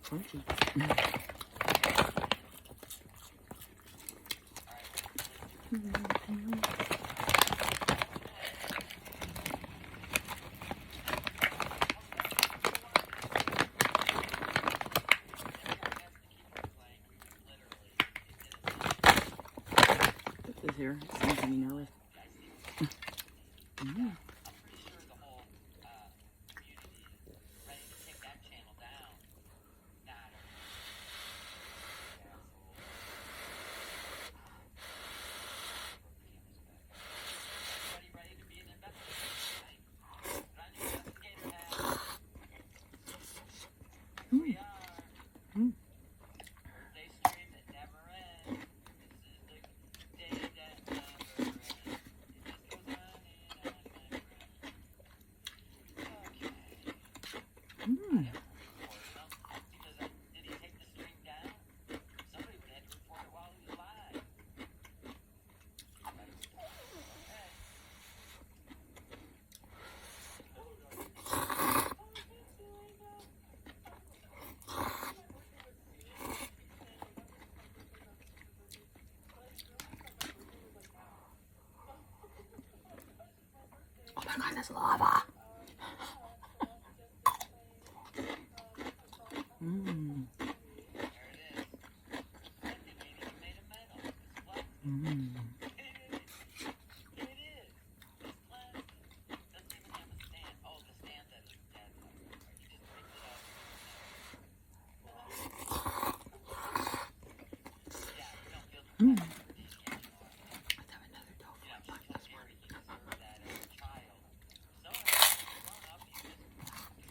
crunchy. This is here. It seems to be nervous. Oh my god, that's lava.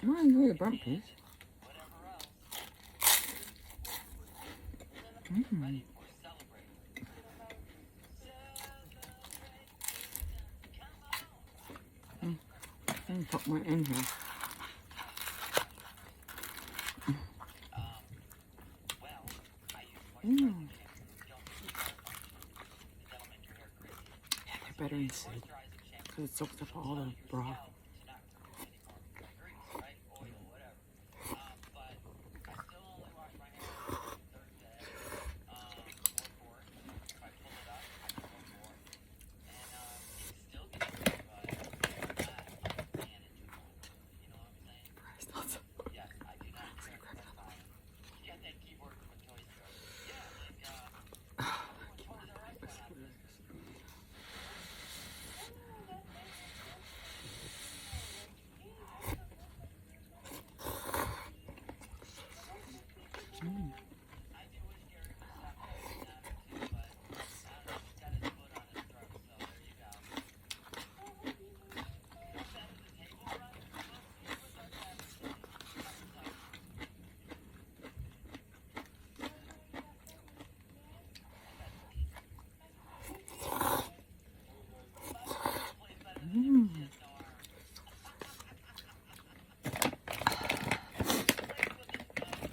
I enjoy the burnt piece. Let me put more in here. Yeah, they're better in soup because it soaks up all the broth.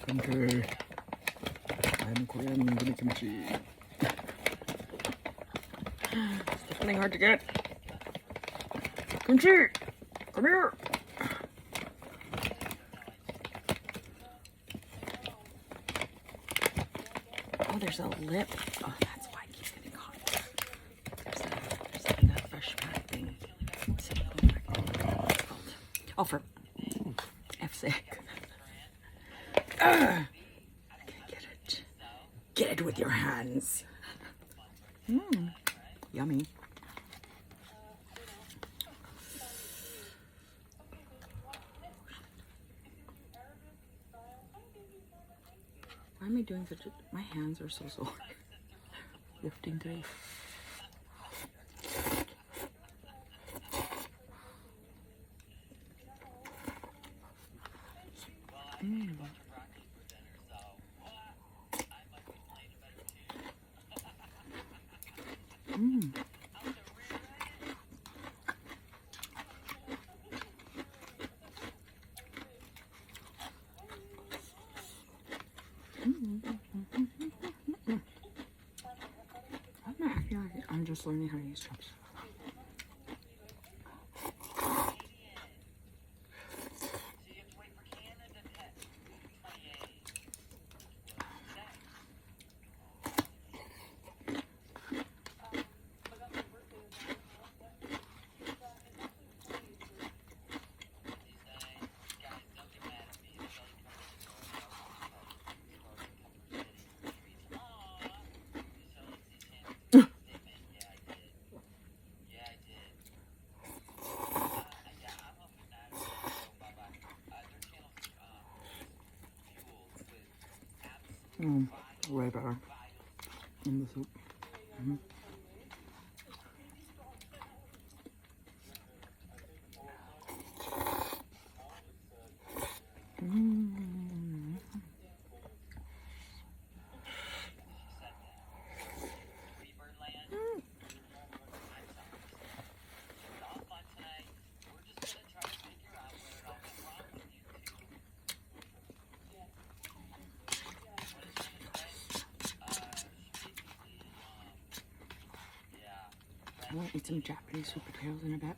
Kimchi. I'm Korean mini kimchi. It's definitely hard to get. Kimchi! Come here! Oh, there's a lip. Oh, that's why it keeps getting caught. There's that fresh pad thing. Oh, for F's sake. Get it. Get it with your hands. Yummy. Why am I doing such a... My hands are so sore. Lifting today. I'm just learning how to use chopsticks. I want to eat some Japanese sweet potatoes in a bit.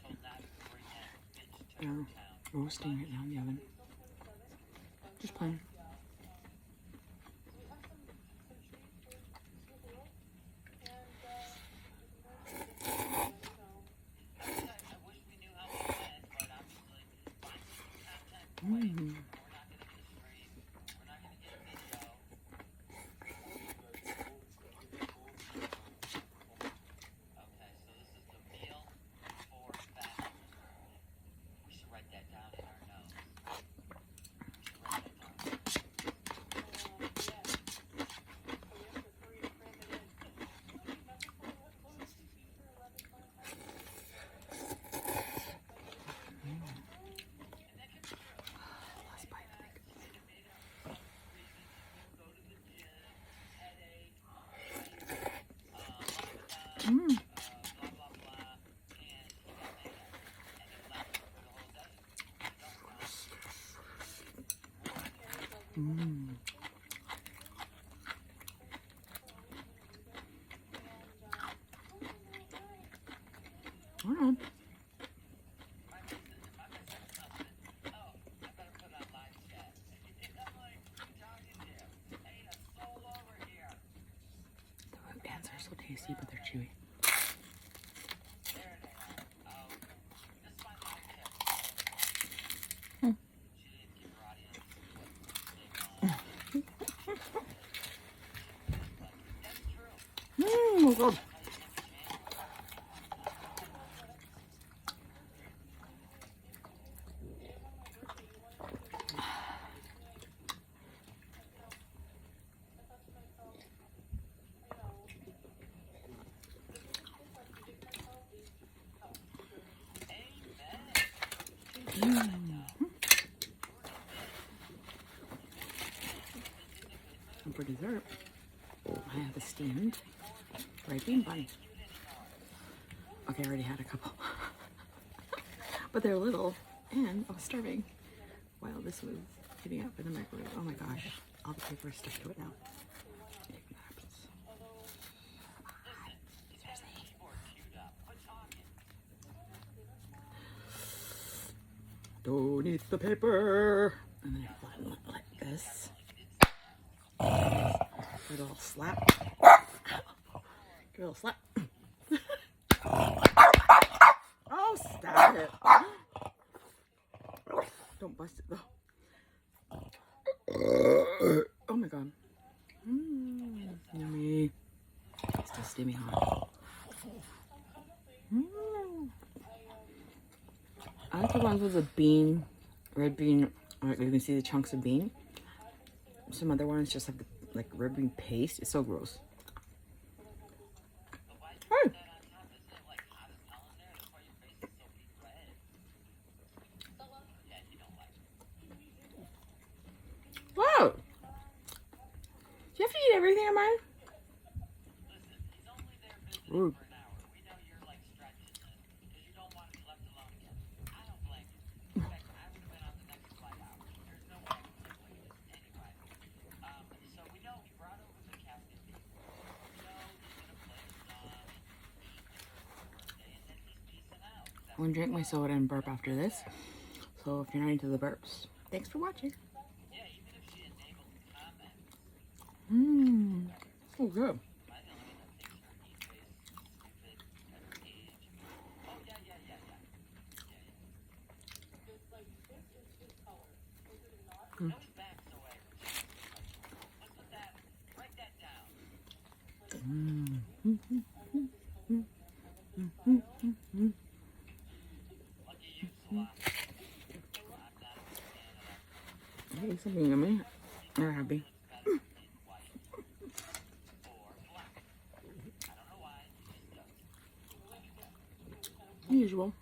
They're roasting right now in the oven. Just plain. Hold on. The ants are so tasty, but they're chewy. Oh god. And for dessert, I have a steamed red bean bun. Okay, I already had a couple. But they're little, and I was starving while this was heating up in the microwave. Oh my gosh, all the paper is stuck to it now. Don't eat the paper. And then I flatten it like this. Give it a little slap. Give it a little slap. Oh, stop it. Don't bust it though. Oh my god. Yummy. It's still steamy hot. I like the ones with the bean, red bean. You can see the chunks of bean. Some other ones just have the, like red bean paste. It's so gross. Hey. Wow. Do you have to eat everything of mine? Rude. I'm gonna drink my soda and burp after this. So if you're not into the burps, thanks for watching. So good. Hey, something yummy. They're happy. Usual.